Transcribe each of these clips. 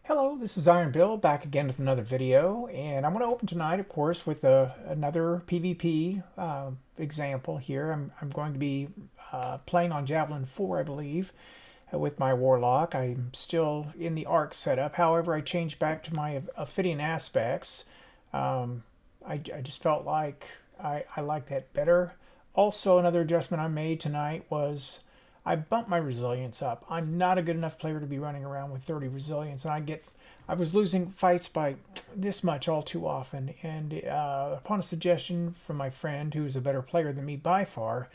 Hello, this is Iron Bill back again with another video, and I'm going to open tonight, of course, with another PvP example here. I'm going to be playing on Javelin 4, I believe, with my Warlock. I'm still in the Arc setup. However, I changed back to my Ophidian Aspects. I just felt like I liked that better. Also, another adjustment I made tonight was I bumped my resilience up. I'm not a good enough player to be running around with 30 resilience, and I was losing fights by this much all too often. And upon a suggestion from my friend, who's a better player than me by far,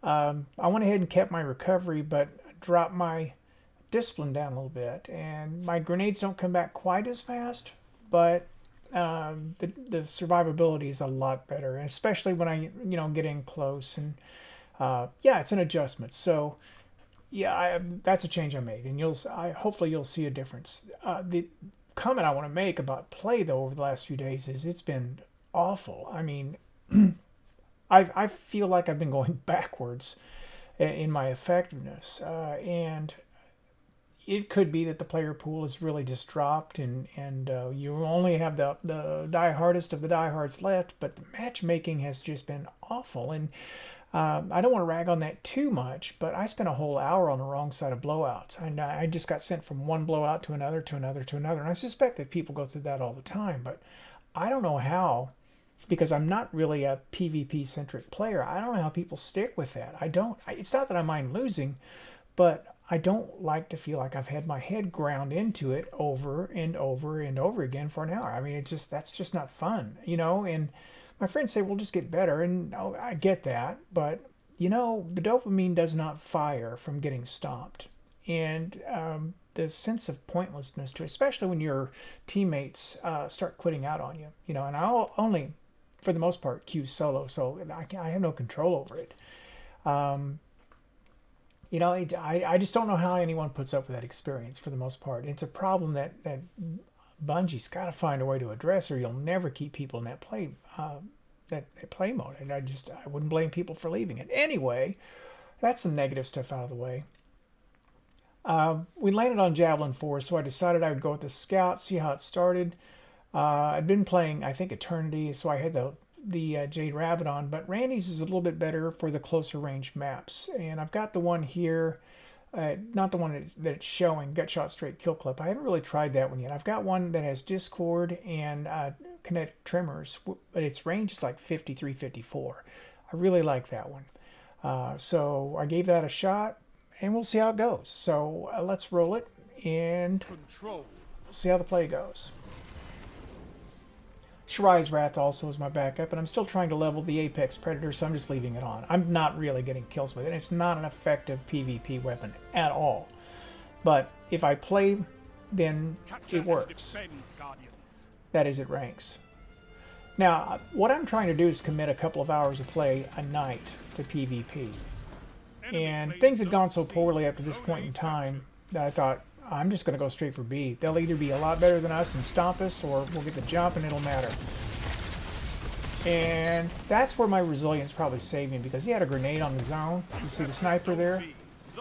I went ahead and kept my recovery, but dropped my discipline down a little bit. And my grenades don't come back quite as fast, but the survivability is a lot better, and especially when I get in close. And yeah, it's an adjustment. So yeah, that's a change I made, and hopefully you'll see a difference. The comment I want to make about play though over the last few days is it's been awful. I mean, I feel like I've been going backwards in my effectiveness, and it could be that the player pool is really just dropped, and you only have the die-hardest of the die-hards left. But the matchmaking has just been awful, and I don't want to rag on that too much, but I spent a whole hour on the wrong side of blowouts. And I just got sent from one blowout to another, to another, to another. And I suspect that people go through that all the time, but I don't know how, because I'm not really a PvP-centric player. I don't know how people stick with that. It's not that I mind losing, but I don't like to feel like I've had my head ground into it over and over and over again for an hour. I mean, that's just not fun, and my friends say, well, just get better. And oh, I get that. But, the dopamine does not fire from getting stomped. And the sense of pointlessness to it, especially when your teammates start quitting out on you. And I'll only, for the most part, queue solo. So I have no control over it. I just don't know how anyone puts up with that experience for the most part. It's a problem that Bungie's got to find a way to address, or you'll never keep people in that play mode. And I wouldn't blame people for leaving it. Anyway, that's the negative stuff out of the way. We landed on Javelin 4, so I decided I would go with the Scout, see how it started. I'd been playing, I think, Eternity, so I had the Jade Rabbit on, but Randy's is a little bit better for the closer range maps. And I've got the one here. Not the one that it's showing, Gutshot Straight Kill Clip. I haven't really tried that one yet. I've got one that has Discord and kinetic tremors, but its range is like 53, 54. I really like that one. So I gave that a shot, and we'll see how it goes. So let's roll it, and see how the play goes. Shurya's Wrath also is my backup, and I'm still trying to level the Apex Predator, so I'm just leaving it on. I'm not really getting kills with it. It's not an effective PvP weapon at all. But if I play, then it works. That is, it ranks. Now, what I'm trying to do is commit a couple of hours of play a night to PvP. And things had gone so poorly up to this point in time that I thought, I'm just going to go straight for B. They'll either be a lot better than us and stomp us, or we'll get the jump and it'll matter. And that's where my resilience probably saved me, because he had a grenade on the zone. You see the sniper there?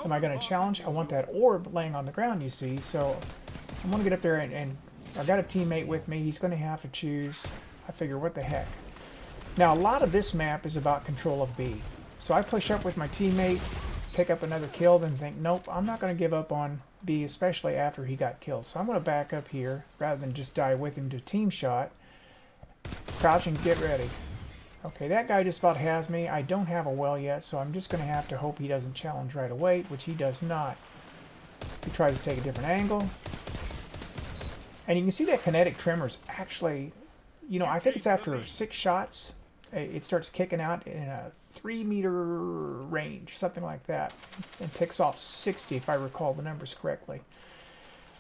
Am I going to challenge? I want that orb laying on the ground, you see. So I'm going to get up there, and I've got a teammate with me. He's going to have to choose. I figure, what the heck. Now, a lot of this map is about control of B. So I push up with my teammate, pick up another kill, then think, nope, I'm not going to give up on B, especially after he got killed. So I'm going to back up here rather than just die with him to team shot. Crouch and get ready. Okay, that guy just about has me. I don't have a well yet, so I'm just going to have to hope he doesn't challenge right away, which he does not. He tries to take a different angle. And you can see that kinetic tremors actually, I think it's after 6 shots, it starts kicking out in a 3-meter range, something like that, and ticks off 60 if I recall the numbers correctly.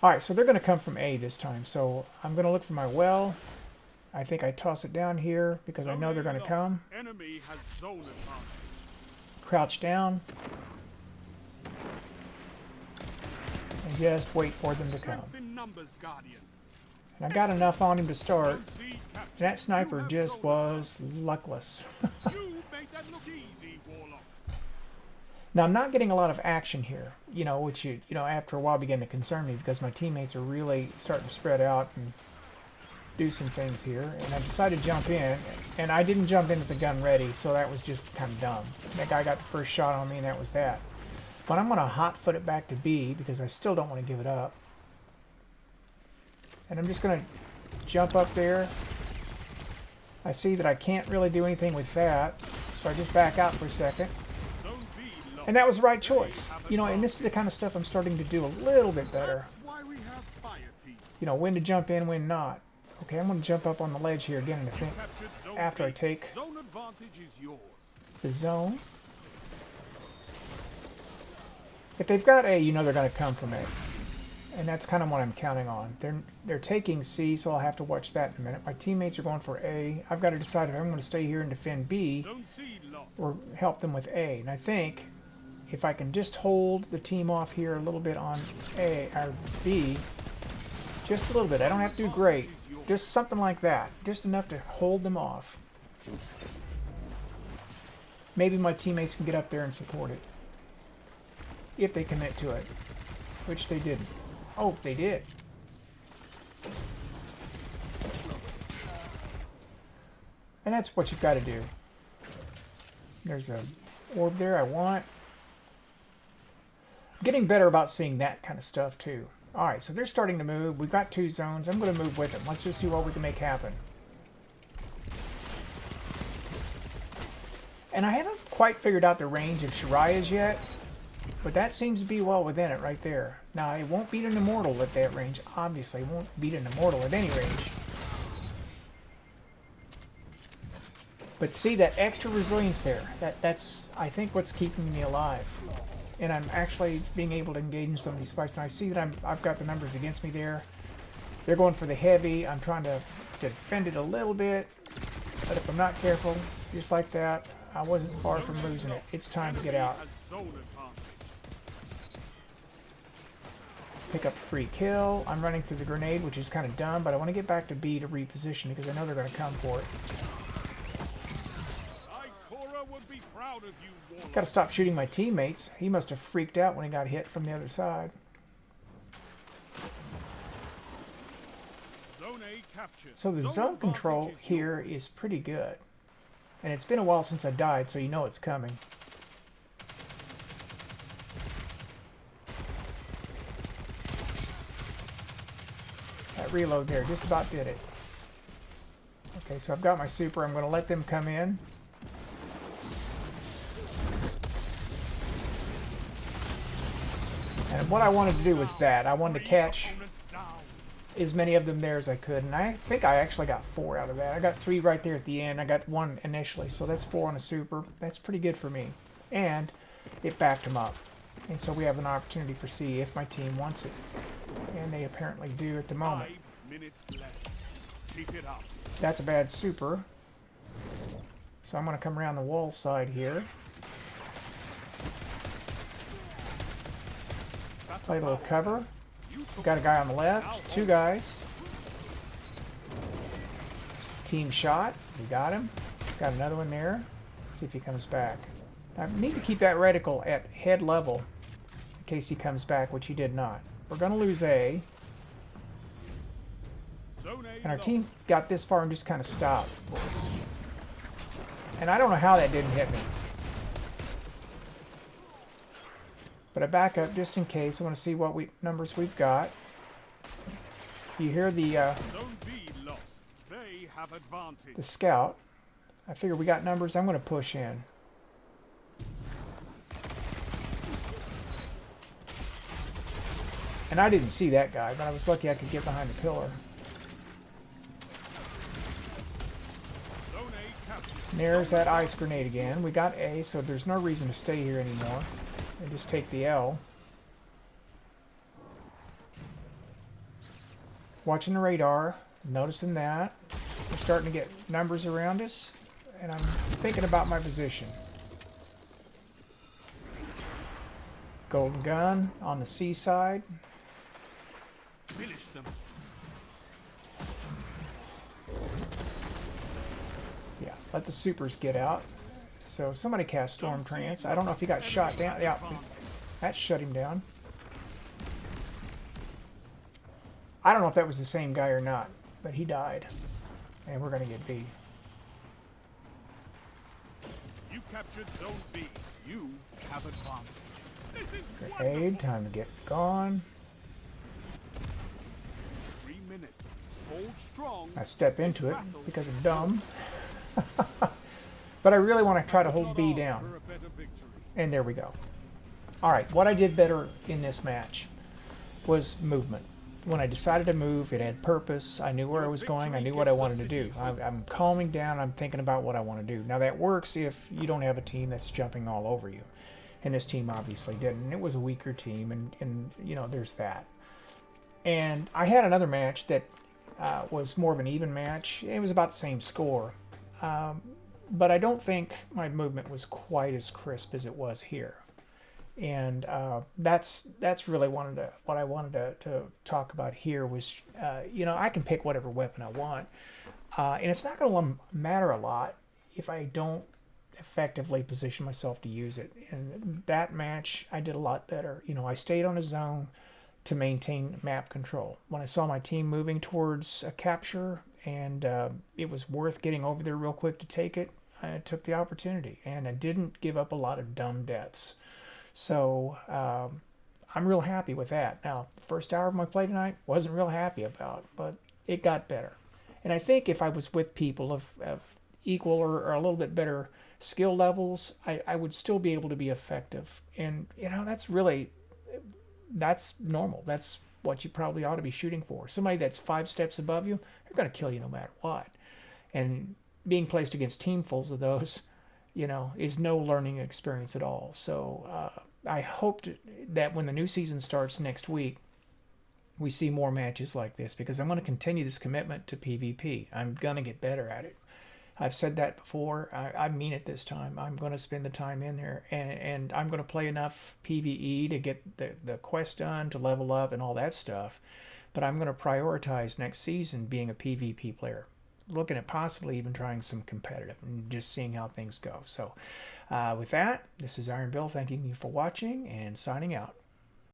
Alright, so they're going to come from A this time, so I'm going to look for my well. I think I toss it down here because I know they're going to come. Crouch down. And just wait for them to come. And I got enough on him to start. That sniper just was luckless. Now, I'm not getting a lot of action here, you know, which, after a while began to concern me because my teammates are really starting to spread out and do some things here. And I decided to jump in, and I didn't jump in with the gun ready, so that was just kind of dumb. That guy got the first shot on me, and that was that. But I'm going to hot-foot it back to B because I still don't want to give it up. And I'm just going to jump up there. I see that I can't really do anything with that, so I just back out for a second. And that was the right choice. You know, and this is the kind of stuff I'm starting to do a little bit better. You know, when to jump in, when not. Okay, I'm going to jump up on the ledge here again, and I think after I take the zone. If they've got A, you know they're going to come from A. And that's kind of what I'm counting on. They're taking C, so I'll have to watch that in a minute. My teammates are going for A. I've got to decide if I'm going to stay here and defend B or help them with A. And I think if I can just hold the team off here a little bit on A or B, just a little bit. I don't have to do great. Just something like that. Just enough to hold them off. Maybe my teammates can get up there and support it. If they commit to it. Which they didn't. Oh, they did. And that's what you've got to do. There's a orb there I want. Getting better about seeing that kind of stuff too. Alright, so they're starting to move. We've got 2 zones. I'm going to move with them. Let's just see what we can make happen. And I haven't quite figured out the range of Shurya's yet. But that seems to be well within it right there. Now, it won't beat an Immortal at that range. Obviously, it won't beat an Immortal at any range. But see, that extra resilience there. That's, I think, what's keeping me alive. And I'm actually being able to engage in some of these fights. And I see that I've got the numbers against me there. They're going for the heavy. I'm trying to defend it a little bit. But if I'm not careful, just like that, I wasn't far from losing it. It's time to get out. Pick up a free kill. I'm running through the grenade, which is kind of dumb, but I want to get back to B to reposition because I know they're going to come for it. Got to stop shooting my teammates. He must have freaked out when he got hit from the other side. So the zone control here is pretty good. And it's been a while since I died, so you know it's coming. That reload there just about did it. Okay, so I've got my super. I'm going to let them come in. And what I wanted to do was that. I wanted to catch as many of them there as I could. And I think I actually got 4 out of that. I got 3 right there at the end. I got 1 initially. So that's 4 on a super. That's pretty good for me. And it backed them up. And so we have an opportunity for C if my team wants it. And they apparently do at the moment. 5 minutes left. Keep it up. That's a bad super. So I'm going to come around the wall side here. Play a little cover. Got a guy on the left. 2 guys. Team shot. We got him. Got another one there. Let's see if he comes back. I need to keep that reticle at head level in case he comes back, which he did not. We're going to lose A. And our team got this far and just kind of stopped. And I don't know how that didn't hit me. But I back up just in case. I want to see what numbers we've got. You hear the scout. I figure we got numbers. I'm going to push in. And I didn't see that guy, but I was lucky I could get behind the pillar. And there's that ice grenade again. We got A, so there's no reason to stay here anymore. And just take the L. Watching the radar, noticing that. We're starting to get numbers around us, and I'm thinking about my position. Golden gun on the C side. Finish them. Yeah, let the supers get out. So somebody cast Storm Trance. I don't know if he got shot down. Yeah, that shut him down. I don't know if that was the same guy or not, but he died. And we're going to get B. You captured Zone B. You have advanced. This is Grenade, time to get gone. 3 minutes. Hold strong. I step into it because I'm dumb. But I really want to try to hold B down. For a better victory. And there we go. Alright, what I did better in this match was movement. When I decided to move, it had purpose. I knew where I was going. I knew what I wanted to do. I'm calming down. I'm thinking about what I want to do. Now that works if you don't have a team that's jumping all over you. And this team obviously didn't. It was a weaker team, and you know, there's that. And I had another match that was more of an even match. It was about the same score. But I don't think my movement was quite as crisp as it was here. And that's really what I wanted to talk about here was, you know, I can pick whatever weapon I want. And it's not going to matter a lot if I don't effectively position myself to use it. And that match, I did a lot better. You know, I stayed on a zone to maintain map control. When I saw my team moving towards a capture and it was worth getting over there real quick to take it, I took the opportunity. And I didn't give up a lot of dumb deaths. So I'm real happy with that. Now, the first hour of my play tonight, wasn't real happy about, but it got better. And I think if I was with people of equal or a little bit better skill levels, I would still be able to be effective. And, you know, that's normal. That's what you probably ought to be shooting for. Somebody that's 5 steps above you, they're going to kill you no matter what. And being placed against teamfuls of those, you know, is no learning experience at all. So I hope that when the new season starts next week, we see more matches like this, because I'm going to continue this commitment to PvP. I'm going to get better at it. I've said that before. I mean it this time. I'm going to spend the time in there, and I'm going to play enough PvE to get the quest done, to level up and all that stuff. But I'm going to prioritize next season being a PvP player, looking at possibly even trying some competitive and just seeing how things go. So with that, this is Iron Bill thanking you for watching and signing out.